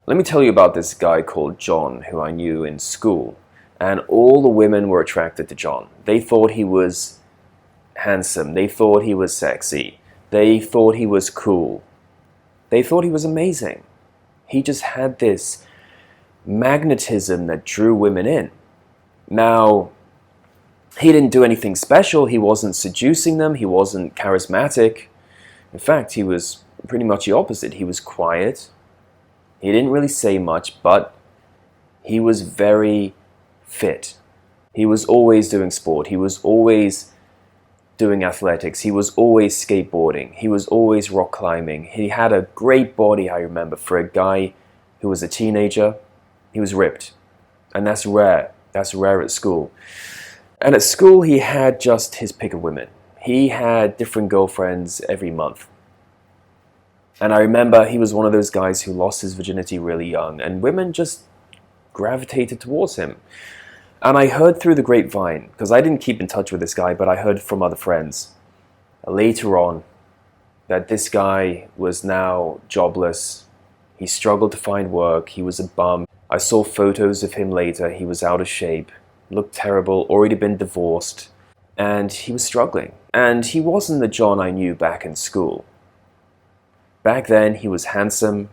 Let me tell you about this guy called John who I knew in school. And all the women were attracted to John. They thought he was handsome. They thought he was sexy. They thought he was cool. They thought he was amazing. He just had this magnetism that drew women in. Now, he didn't do anything special. He wasn't seducing them. He wasn't charismatic. In fact, he was pretty much the opposite. He was quiet. He didn't really say much, but he was very fit. He was always doing sport. He was always doing athletics. He was always skateboarding. He was always rock climbing. He had a great body, I remember, for a guy who was a teenager. He was ripped. And that's rare. That's rare at school. And at school, he had just his pick of women. He had different girlfriends every month. And I remember he was one of those guys who lost his virginity really young, and women just gravitated towards him. And I heard through the grapevine, because I didn't keep in touch with this guy, but I heard from other friends later on that this guy was now jobless. He struggled to find work. He was a bum. I saw photos of him later. He was out of shape, looked terrible, already been divorced, and he was struggling. And he wasn't the John I knew back in school. Back then, he was handsome,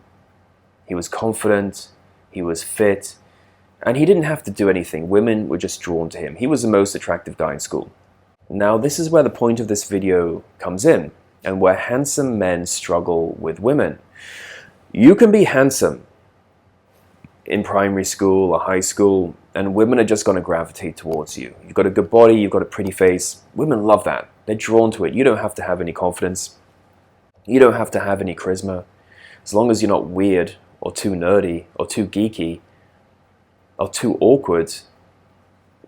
he was confident, he was fit, and he didn't have to do anything. Women were just drawn to him. He was the most attractive guy in school. Now, this is where the point of this video comes in, and where handsome men struggle with women. You can be handsome in primary school or high school, and women are just going to gravitate towards you. You've got a good body, you've got a pretty face. Women love that. They're drawn to it. You don't have to have any confidence. You don't have to have any charisma. As long as you're not weird or too nerdy or too geeky or too awkward,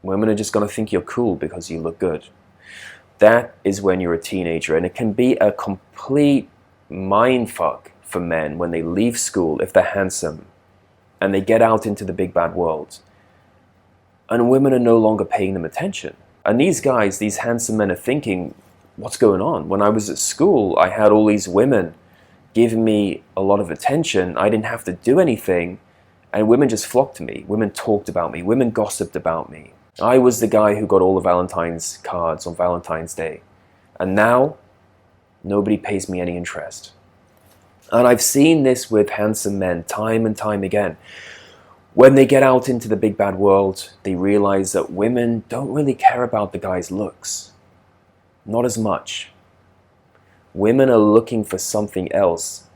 women are just going to think you're cool because you look good. That is when you're a teenager, and it can be a complete mindfuck for men when they leave school if they're handsome and they get out into the big bad world. And women are no longer paying them attention. And these guys, these handsome men, are thinking, what's going on? When I was at school, I had all these women giving me a lot of attention. I didn't have to do anything, and women just flocked to me. Women talked about me. Women gossiped about me. I was the guy who got all the Valentine's cards on Valentine's Day. And now, nobody pays me any interest. And I've seen this with handsome men time and time again. When they get out into the big bad world, they realize that women don't really care about the guy's looks. Not as much. Women are looking for something else.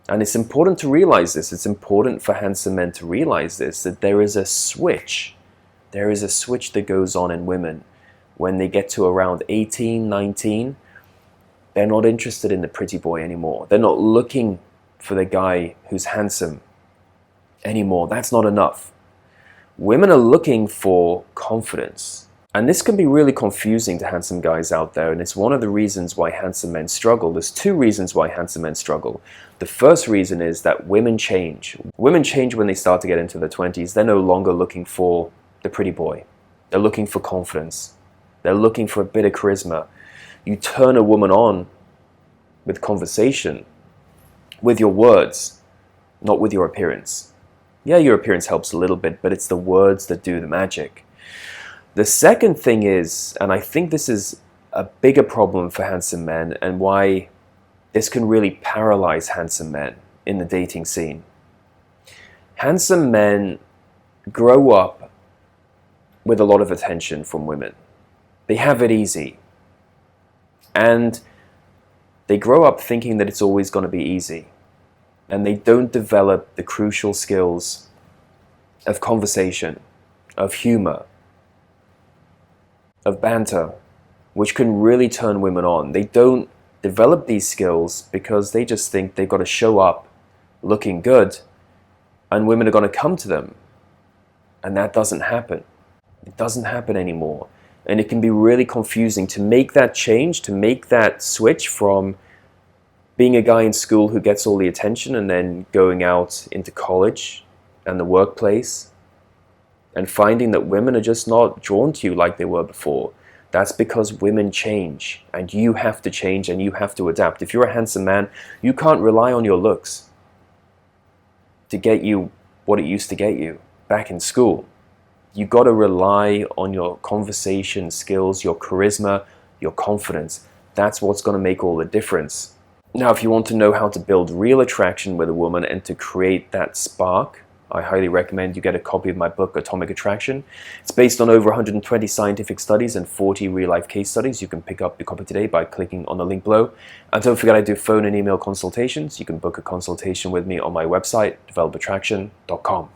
And it's important to realize this. It's important for handsome men to realize this, that there is a switch. There is a switch that goes on in women. When they get to around 18, 19, they're not interested in the pretty boy anymore. They're not looking for the guy who's handsome anymore. That's not enough. Women are looking for confidence. And this can be really confusing to handsome guys out there, and it's one of the reasons why handsome men struggle. There's two reasons why handsome men struggle. The first reason is that women change. Women change when they start to get into their 20s. They're no longer looking for the pretty boy. They're looking for confidence. They're looking for a bit of charisma. You turn a woman on with conversation, with your words, not with your appearance. Yeah, your appearance helps a little bit, but it's the words that do the magic. The second thing is, and I think this is a bigger problem for handsome men and why this can really paralyze handsome men in the dating scene. Handsome men grow up with a lot of attention from women. They have it easy. And they grow up thinking that it's always going to be easy. And they don't develop the crucial skills of conversation, of humor, of banter, which can really turn women on. They don't develop these skills because they just think they've got to show up looking good and women are going to come to them. And that doesn't happen. It doesn't happen anymore. And it can be really confusing to make that change, to make that switch from being a guy in school who gets all the attention and then going out into college and the workplace and finding that women are just not drawn to you like they were before. That's because women change, and you have to change and you have to adapt. If you're a handsome man, you can't rely on your looks. to get you what it used to get you back in school. You got to rely on your conversation skills, your charisma, your confidence. That's what's going to make all the difference. Now, if you want to know how to build real attraction with a woman and to create that spark, I highly recommend you get a copy of my book, Atomic Attraction. It's based on over 120 scientific studies and 40 real-life case studies. You can pick up your copy today by clicking on the link below. And don't forget, I do phone and email consultations. You can book a consultation with me on my website, develofattraction.com.